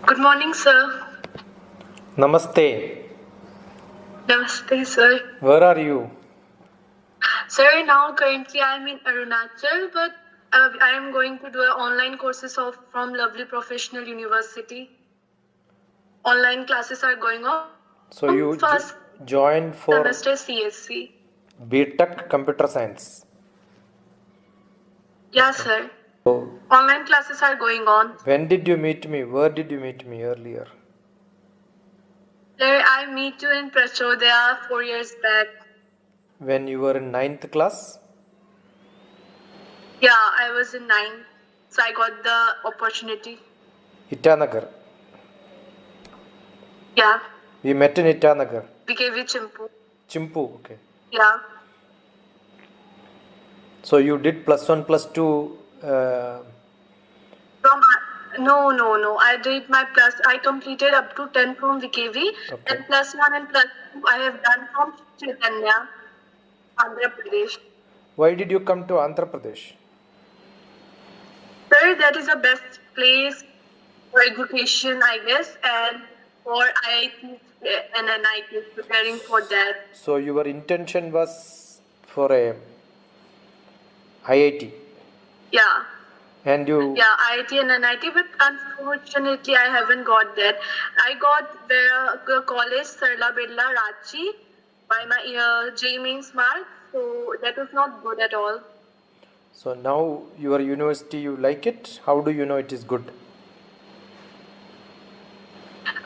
Good morning, sir. Namaste. Namaste, sir. Where are you? Sir, now currently I am in Arunachal, but I am going to do online courses from Lovely Professional University. Online classes are going on. So you First joined for semester CSC. BTech Computer Science. Yeah, sir. So Online classes are going on. when did you meet me? Where did you meet me earlier? Sir, I meet you in Prachodaya 4 years back. When you were in 9th class? Yeah, I was in 9th, so I got the opportunity. Itanagar. Yeah, We met in Itanagar. BKV Chimpu. Chimpu, okay. Yeah. So you did +1, +2. No. I completed up to 10 from VKV, Okay. and +1 and +2 I have done from Chaitanya, Andhra Pradesh. Why did you come to Andhra Pradesh? Sir, that is the best place for education, I guess, and for IIT and NIT preparing for that. So your intention was for a IIT. Yeah. And you Yeah, IIT and NIT, but unfortunately, I haven't got that. I got the college Sarla Birla Ranchi by my J mains mark, so that was not good at all. So now your university, you like it? How do you know it is good?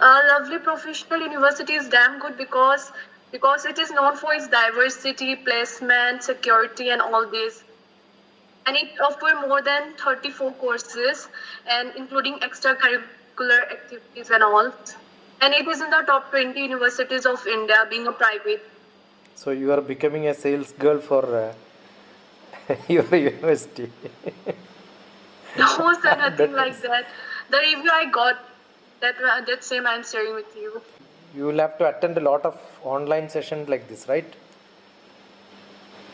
Lovely Professional University is damn good because it is known for its diversity, placement, security, and all this. And it offers more than 34 courses, and including extracurricular activities and all. And it is in the top 20 universities of India, being a private. So you are becoming a sales girl for your university. No, sir, nothing like that. The review I got, that same I'm sharing with you. You will have to attend a lot of online sessions like this, right?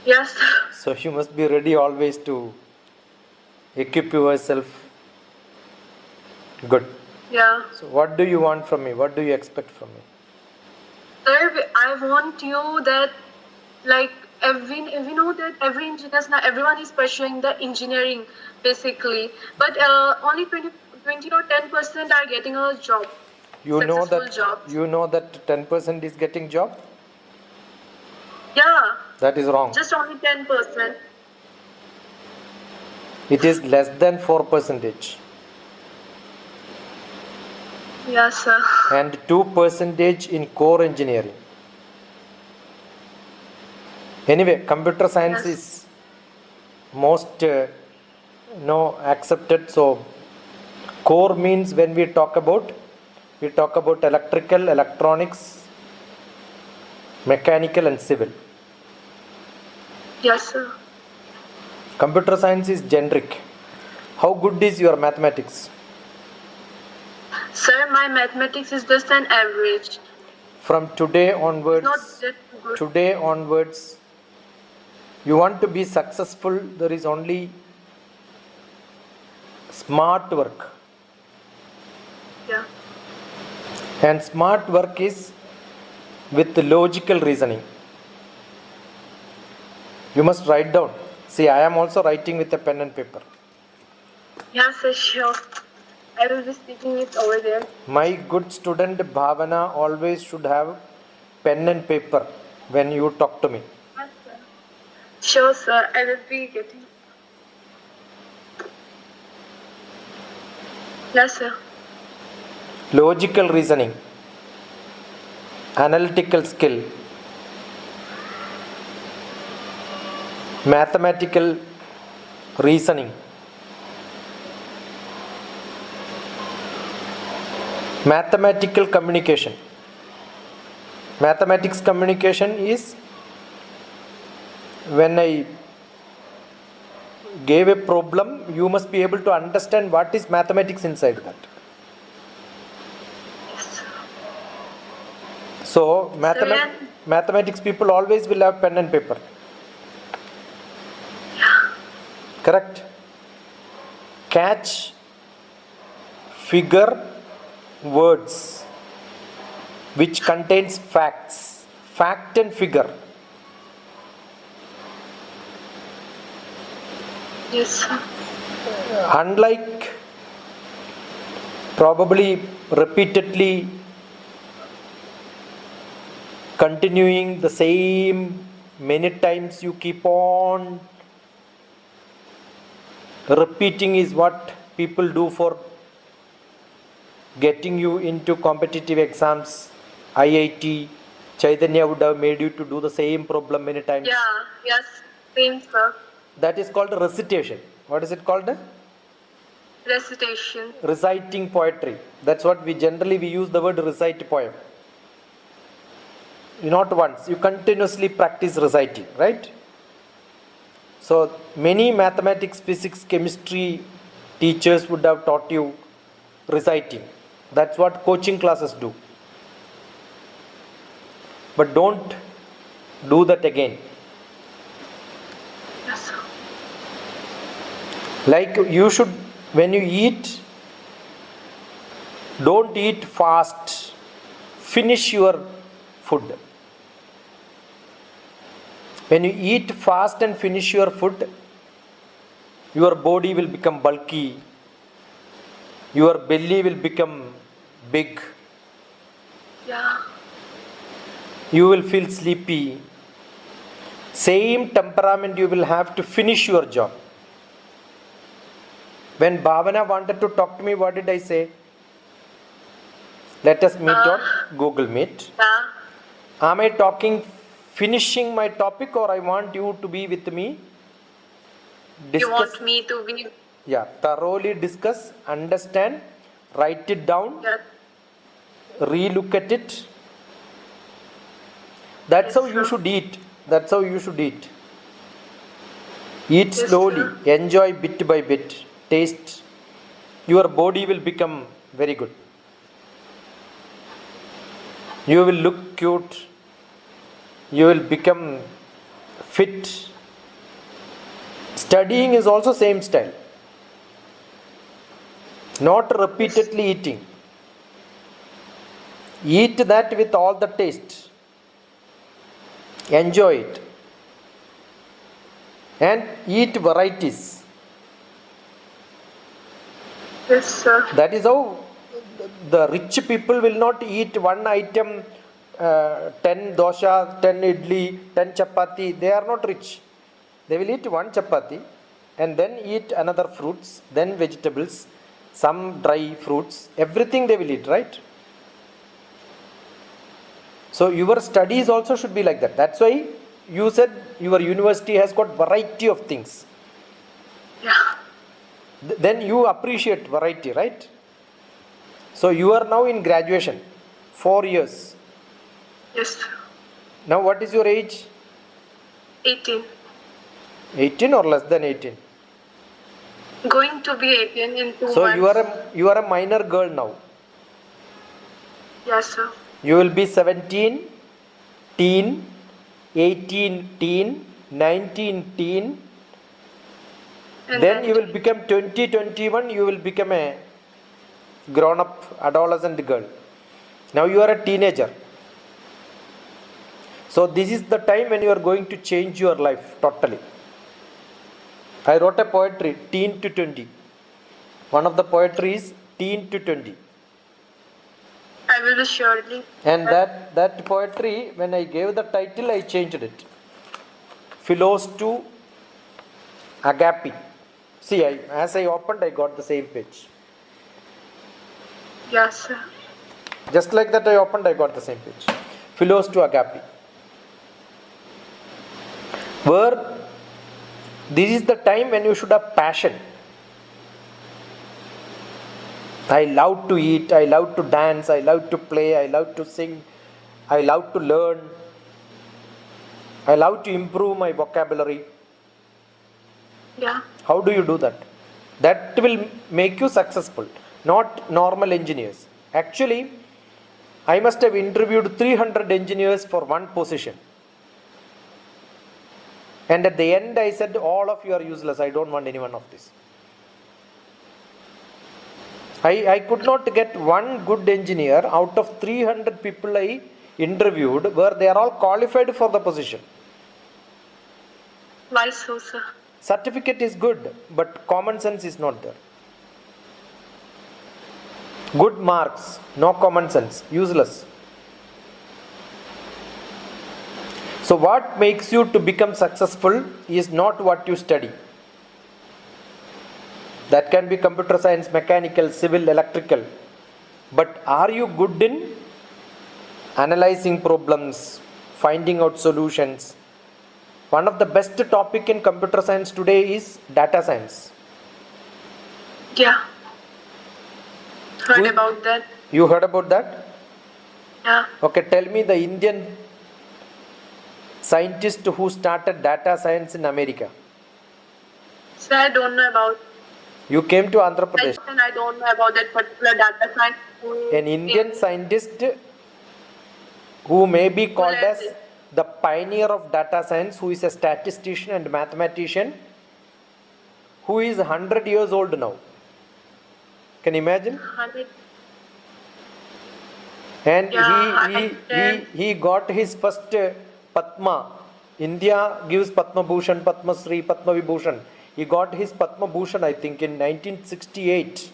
Yes. So you must be ready always to equip yourself. Good. Yeah. So what do you want from me? What do you expect from me? Sir, I want you that, like, we know that every engineers now, everyone is pursuing the engineering basically, but only 20 or 10% are getting a job. You know Successful that jobs. 10% is getting job? Yeah. That is wrong. Just only 10%. It is less than 4%. Yes, sir. And 2% in core engineering. Anyway, computer science Yes. is most accepted. So core means when we talk about electrical, electronics, mechanical and civil. Yes, sir. Computer science is generic. How good is your mathematics? Sir, my mathematics is just an average. From today onwards, Not that good. you want to be successful, there is only smart work. Yeah. And smart work is with logical reasoning. You must write down. See, I am also writing with a pen and paper. Yes, sir, sure. I will be speaking it over there. My good student Bhavana always should have pen and paper when you talk to me. Yes, sir. Sure, sir. I will be getting. Yes, sir. Logical reasoning, analytical skill, mathematical reasoning, mathematical communication. Mathematics communication is when I gave a problem, you must be able to understand what is mathematics inside that. So mathematics people always will have pen and paper. Correct? Catch, figure, words which contains facts, fact and figure. Yes, sir. Unlike probably repeatedly continuing the same many times, you keep on repeating is what people do for getting you into competitive exams. IIT, Chaitanya would have made you to do the same problem many times. Yeah, yes, same, sir. That is called recitation. What is it called? Recitation. Reciting poetry. That's what we use the word recite poem. Not once, you continuously practice reciting, right? So many mathematics, physics, chemistry teachers would have taught you reciting. That's what coaching classes do. But don't do that again. Yes, sir. Like you should, when you eat, don't eat fast. Finish your food. When you eat fast and finish your food, your body will become bulky. Your belly will become big. Yeah. You will feel sleepy. Same temperament you will have to finish your job. When Bhavana wanted to talk to me, what did I say? Let us meet on Google Meet. Yeah. Am I finishing my topic, or I want you to be with me? You want me to be? Yeah, thoroughly discuss, understand, write it down, Yeah. re-look at it. That's how Yes, you sir. should eat. That's how you should eat. Eat Yes, slowly, sir. enjoy bit by bit, taste. Your body will become very good. You will look cute. You will become fit. Studying is also same style. Not repeatedly eating. Eat that with all the taste. Enjoy it. And eat varieties. Yes, sir. That is how the rich people will not eat one item, 10 dosha, 10 idli, 10 chapati. They are not rich. They will eat one chapati and then eat another fruits, then vegetables, some dry fruits, everything they will eat, right? So your studies also should be like that. That's why you said your university has got variety of things. Yeah. Then you appreciate variety, right? So you are now in graduation, 4 years. Yes, sir. Now what is your age? 18. 18 or less than 18? Going to be 18 in 2 So months. you are a minor girl now. Yes, sir. You will be 17, teen, 18, teen, 19, teen. And Then you will become 20, 21, you will become a grown up adolescent girl. Now you are a teenager. So this is the time when you are going to change your life totally. I wrote a poetry, teen to 20. One of the poetry is teen to 20. I will be surely. And that poetry, when I gave the title, I changed it. Philos to Agape. See, as I opened, I got the same page. Yes, sir. Just like that I opened, I got the same page. Philos to Agape. Where this is the time when you should have passion. I love to eat, I love to dance, I love to play, I love to sing, I love to learn, I love to improve my vocabulary. Yeah. How do you do that? That will make you successful, not normal engineers. Actually, I must have interviewed 300 engineers for one position. And at the end, I said, all of you are useless. I don't want any one of this. I could not get one good engineer out of 300 people I interviewed where they are all qualified for the position. Why so, sir? Certificate is good, but common sense is not there. Good marks, no common sense, useless. So, what makes you to become successful is not what you study. That can be computer science, mechanical, civil, electrical. But are you good in analyzing problems, finding out solutions? One of the best topic in computer science today is data science. Yeah. Heard Who- about that. You heard about that? Yeah. Okay, tell me the Indian scientist who started data science in America. So I don't know about You came to Andhra Pradesh. and I don't know about that particular data science. An Indian scientist who may be called as the pioneer of data science, who is a statistician and mathematician, who is 100 years old now. Can you imagine? 100. And Yeah, he got his first Padma. India gives Padma Bhushan, Padma Shri, Padma Vibhushan. He got his Padma Bhushan, I think, in 1968.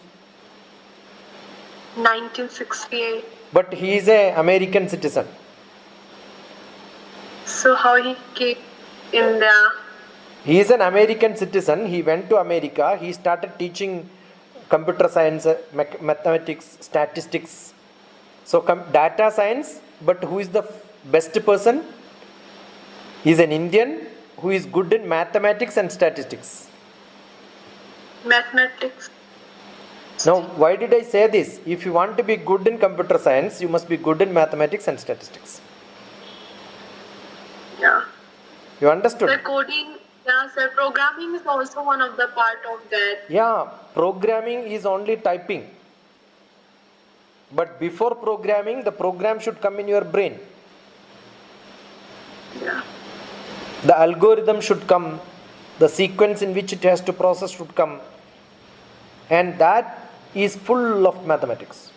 1968. But he is an American citizen. So how he came in there? He is an American citizen. He went to America. He started teaching computer science, mathematics, statistics. So data science, but who is the best person? He is an Indian who is good in mathematics and statistics. Mathematics. Now, why did I say this? If you want to be good in computer science, you must be good in mathematics and statistics. Yeah. You understood? The coding, yeah, sir. Programming is also one of the part of that. Yeah, programming is only typing. But before programming, the program should come in your brain. Yeah. The algorithm should come, the sequence in which it has to process should come, and that is full of mathematics.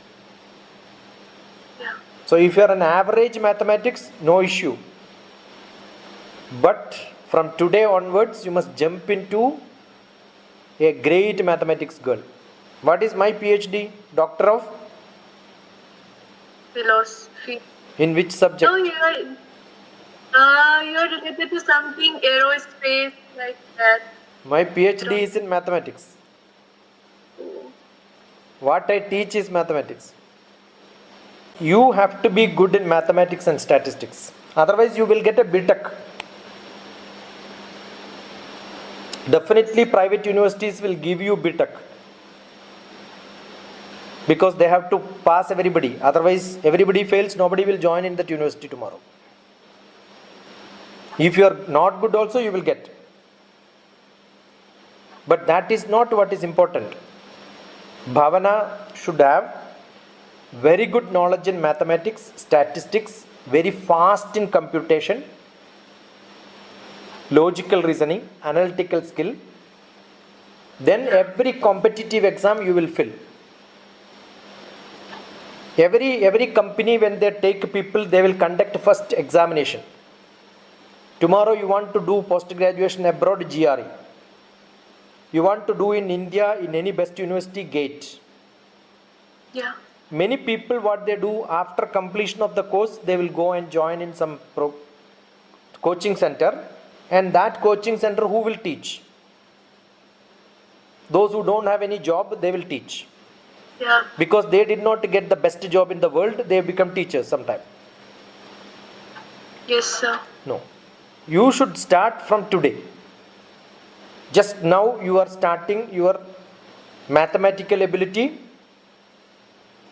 Yeah. So if you are an average mathematics, no issue. But from today onwards, you must jump into a great mathematics girl. What is my PhD? Doctor of? Philosophy. In which subject? Oh, you're related to something aerospace like that. My PhD is in mathematics. What I teach is mathematics. You have to be good in mathematics and statistics. Otherwise, you will get a BTech. Definitely, private universities will give you BTech. Because they have to pass everybody. Otherwise, everybody fails, nobody will join in that university tomorrow. If you are not good also, you will get. But that is not what is important. Bhavana should have very good knowledge in mathematics, statistics, very fast in computation, logical reasoning, analytical skill. Then every competitive exam you will fill. Every company, when they take people, they will conduct first examination. Tomorrow you want to do post-graduation abroad, GRE. You want to do in India, in any best university, GATE. Yeah. Many people, what they do after completion of the course, they will go and join in some coaching center. And that coaching center, who will teach? Those who don't have any job, they will teach. Yeah. Because they did not get the best job in the world, they become teachers sometime. Yes, sir. No. You should start from today. Just now you are starting your mathematical ability.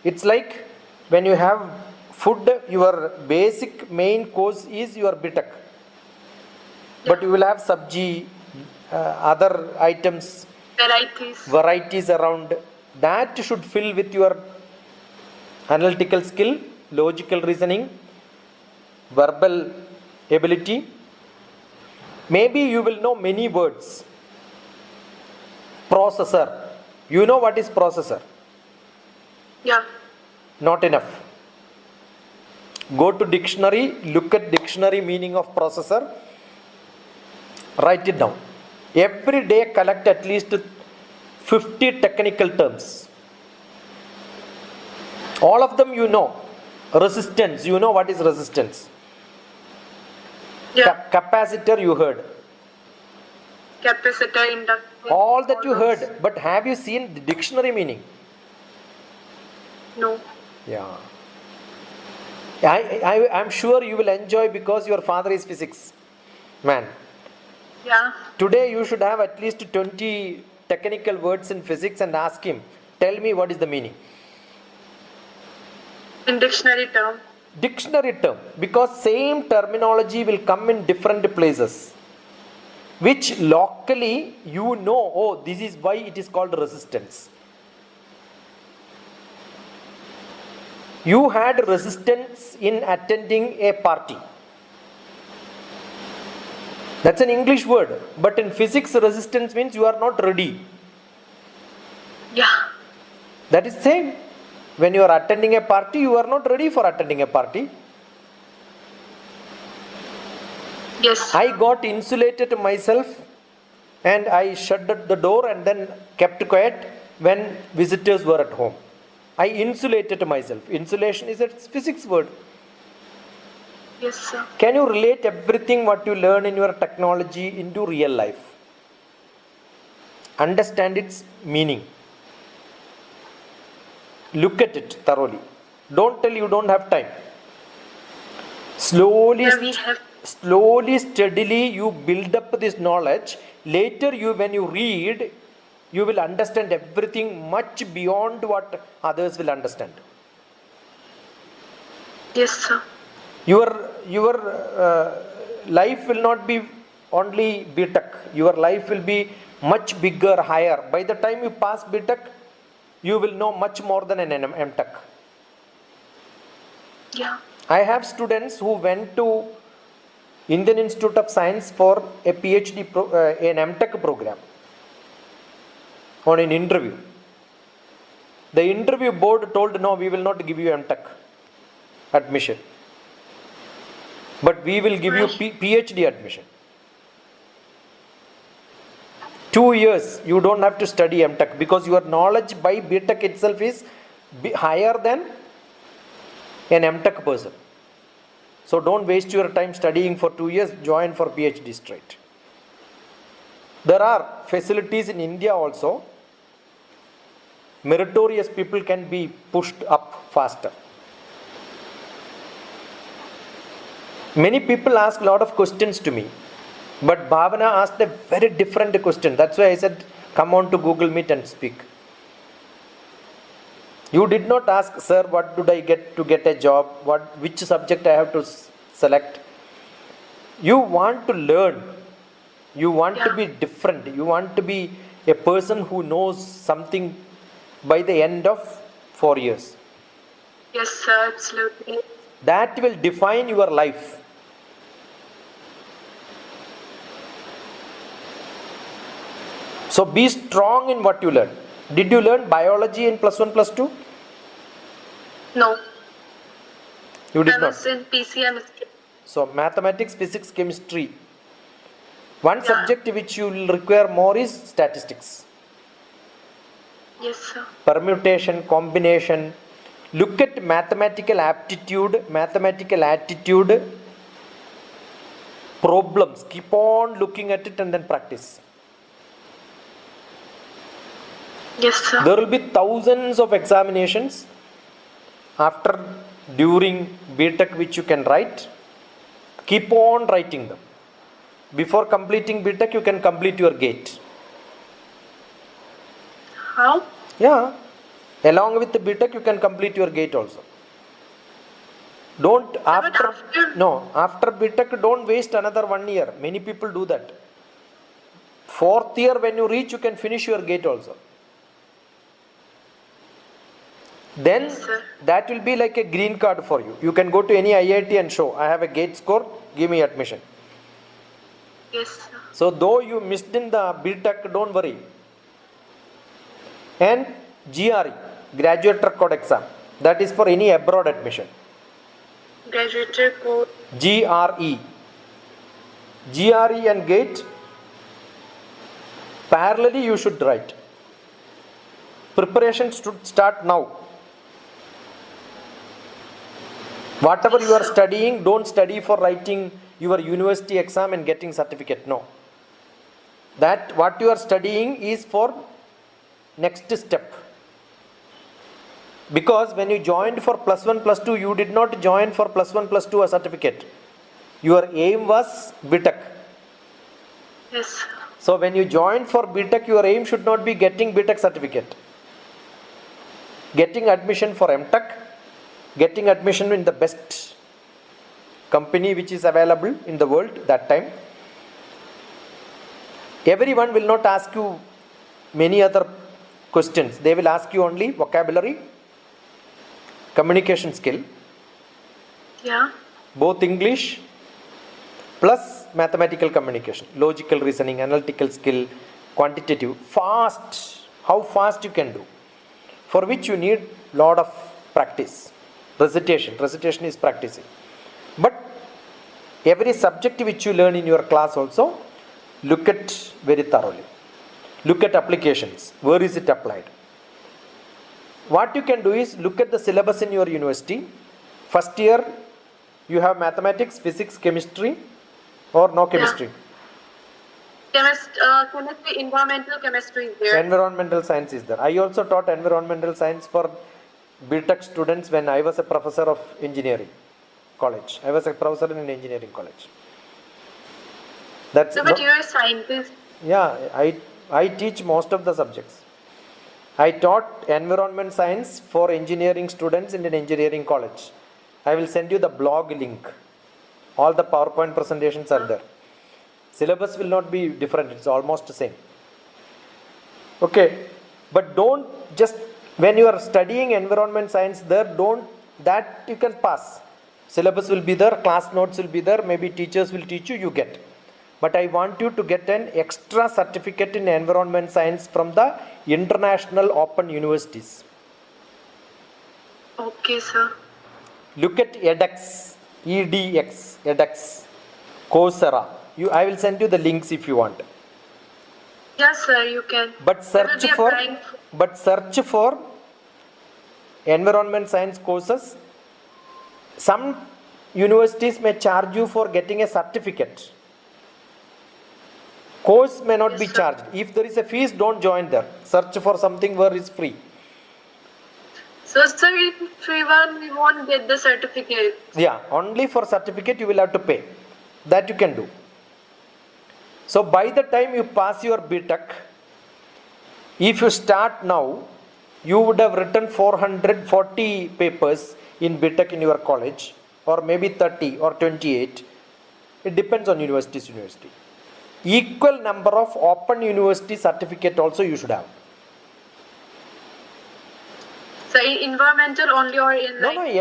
It's like when you have food, your basic main course is your BTech. But you will have sabji, other items, varieties around. That should fill with your analytical skill, logical reasoning, verbal ability. Maybe you will know many words. Processor. You know what is processor? Yeah. Not enough. Go to dictionary, look at dictionary meaning of processor, write it down. Every day collect at least 50 technical terms. All of them you know. Resistance, you know what is resistance. Yeah. Capacitor you heard. Capacitor, inductor. All that you those. heard, but have you seen the dictionary meaning? No. Yeah. I'm sure you will enjoy because your father is physics man. Yeah. Today you should have at least 20 technical words in physics and ask him, tell me what is the meaning. In dictionary term. Dictionary term, because same terminology will come in different places, which locally you know, oh, this is why it is called resistance. You had resistance in attending a party. That's an English word, but in physics, resistance means you are not ready. Yeah. That is same. When you are attending a party, you are not ready for attending a party. Yes. I got insulated myself and I shut the door and then kept quiet when visitors were at home. I insulated myself. Insulation is a physics word. Yes, sir. Can you relate everything what you learn in your technology into real life? Understand its meaning. Look at it thoroughly. Don't tell you don't have time. Slowly, Yeah, we have. slowly, steadily you build up this knowledge. Later when you read, you will understand everything much beyond what others will understand. Yes, sir. Your life will not be only BTech. Your life will be much bigger, higher. By the time you pass BTech, you will know much more than an MTech. Yeah. I have students who went to Indian Institute of Science for a PhD, an MTech program on an interview. The interview board told, no, we will not give you MTech admission, but we will give you PhD admission. 2 years you don't have to study MTech because your knowledge by BTech itself is higher than an MTech person. So don't waste your time studying for 2 years, join for PhD straight. There are facilities in India also. Meritorious people can be pushed up faster. Many people ask a lot of questions to me, but Bhavana asked a very different question. That's why I said, come on to Google Meet and speak. You did not ask, sir, what do I get to get a job? Which subject I have to select? You want to learn. You want to be different. You want to be a person who knows something by the end of 4 years. Yes, sir. Absolutely. That will define your life. So be strong in what you learn. Did you learn biology in +1, +2? No. You did I not. was in PCM. So mathematics, physics, chemistry. One subject which you will require more is statistics. Yes, sir. Permutation, combination. Look at mathematical aptitude, mathematical attitude, problems. Keep on looking at it and then practice. Yes, sir. There will be thousands of examinations during BTech which you can write. Keep on writing them. Before completing BTech, you can complete your GATE. How? Yeah. Along with the BTech, you can complete your GATE also. Don't after BTech, don't waste another 1 year. Many people do that. 4th year when you reach, you can finish your GATE also. Then that will be like a green card for you. You can go to any IIT and show, I have a GATE score, give me admission. Yes, sir. So though you missed in the BTech, don't worry. And GRE, graduate record exam. That is for any abroad admission. Graduate code. GRE. GRE and GATE parallelly you should write. Preparations should start now. Whatever you are studying, don't study for writing your university exam and getting certificate. No. That what you are studying is for next step. Because when you joined for plus 1 plus 2, you did not join for plus 1 plus 2 a certificate. Your aim was BTech. Yes. So when you joined for BTech, your aim should not be getting BTech certificate. Getting admission for MTech, getting admission in the best company which is available in the world that time. Everyone will not ask you many other questions. They will ask you only vocabulary, communication skill, Yeah. both English plus mathematical communication, logical reasoning, analytical skill, quantitative, fast, how fast you can do, for which you need lot of practice. Recitation is practicing. But every subject which you learn in your class also, look at very thoroughly. Look at applications. Where is it applied? What you can do is look at the syllabus in your university. First year you have mathematics, physics, chemistry, or no chemistry. Chemistry, environmental chemistry is there. Environmental science is there. I also taught environmental science for BTech students when I was a professor of engineering college. I was a professor in engineering college. That's So, but you're a scientist. yeah, I teach most of the subjects. I taught environment science for engineering students in an engineering college. I will send you the blog link. All the PowerPoint presentations are there. Syllabus will not be different, it's almost the same. Okay, but don't just, when you are studying environment science there, don't, that you can pass. Syllabus will be there, class notes will be there, maybe teachers will teach you, you get. But I want you to get an extra certificate in environment science from the international open universities. Okay, sir. Look at edX, edX, Coursera. I will send you the links if you want. Yes, sir, you can. But I will search be for applying environment science courses. Some universities may charge you for getting a certificate. Course may not Yes, be sir. charged. If there is a fees, don't join there. Search for something where it's free. So, sir, if we won't get the certificate. Yeah, only for certificate you will have to pay. That you can do. So by the time you pass your BTech, if you start now, you would have written 440 papers in BTech in your college, or maybe 30 or 28. It depends on university. Equal number of open university certificate also you should have. So, in environmental only or in No, like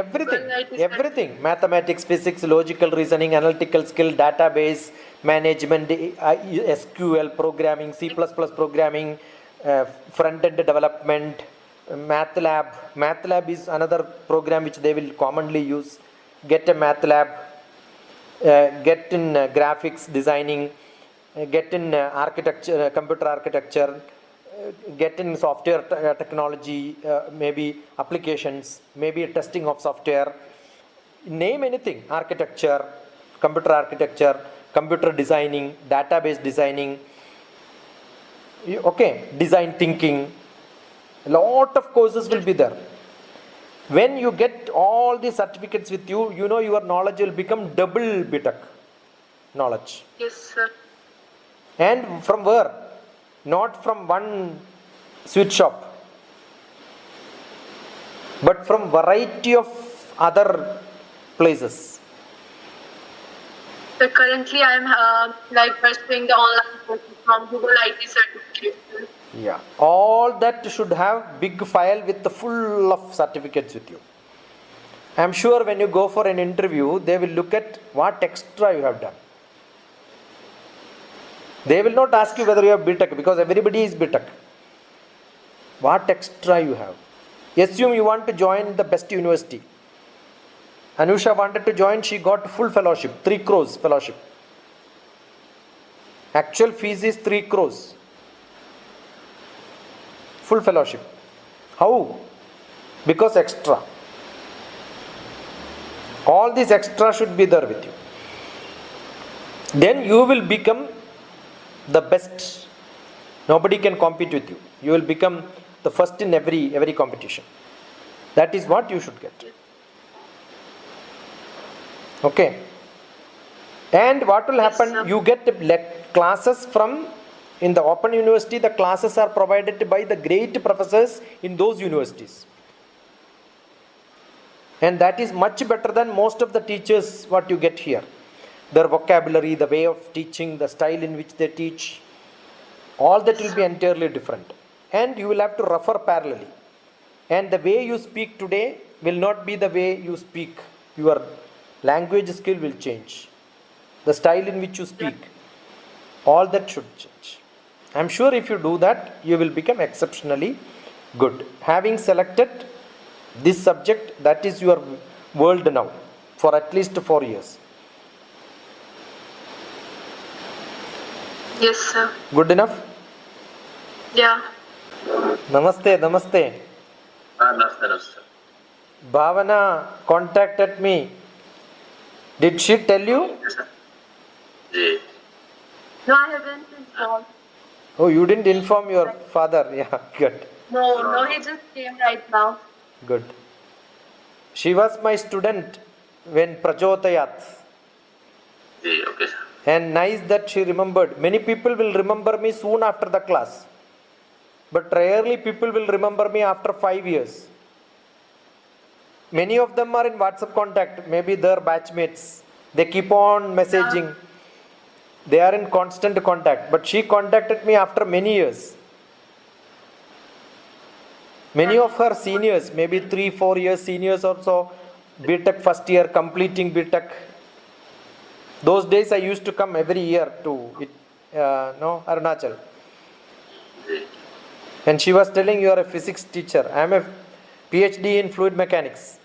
everything. Mathematics, physics, logical reasoning, analytical skill, database, management, SQL, programming, C++ programming, front-end development, MATLAB. MATLAB is another program which they will commonly use. Get a MATLAB, get in graphics designing, get in architecture, computer architecture, get in software technology, maybe applications, maybe testing of software, name anything, architecture, computer designing, database designing, okay, design thinking, a lot of courses will be there. When you get all these certificates with you, you know your knowledge will become double BTech knowledge. Yes, sir. And from where? Not from one sweet shop, but from variety of other places. So currently I'm like pursuing the online courses from Google IT certification. Yeah, all that should have big file with the full of certificates with you. I am sure when you go for an interview, they will look at what extra you have done. They will not ask you whether you have BTech, because everybody is BTech. What extra you have? Assume you want to join the best university. Anusha wanted to join, she got full fellowship, 3 crores fellowship. Actual fees is 3 crores. Full fellowship. How? Because extra. All these extra should be there with you. Then you will become the best. Nobody can compete with you. You will become the first in every competition. That is what you should get. Okay. And what will happen? sir. You get classes from, in the Open University, the classes are provided by the great professors in those universities. And that is much better than most of the teachers what you get here. Their vocabulary, the way of teaching, the style in which they teach, all that will be entirely different. And you will have to refer parallelly. And the way you speak today will not be the way you speak. Your language skill will change. The style in which you speak, all that should change. I am sure if you do that, you will become exceptionally good. Having selected this subject, that is your world now, for at least 4 years. Yes, sir. Good enough? Yeah. Namaste, namaste. Namaste. Bhavana contacted me. Did she tell you? Yes, sir. Ji. No, I haven't informed. Oh, you didn't inform your father. Yeah, good. No, he just came right now. Good. She was my student when Prajotayat. Ji, okay, sir. And nice that she remembered. Many people will remember me soon after the class. But rarely people will remember me after 5 years. Many of them are in WhatsApp contact, maybe their batchmates. They keep on messaging. They are in constant contact. But she contacted me after many years. Many of her seniors, maybe 3-4 years seniors or so, BTech first year, completing BTech. Those days I used to come every year to Arunachal. Ji. And she was telling, you are a physics teacher. I am a PhD in fluid mechanics.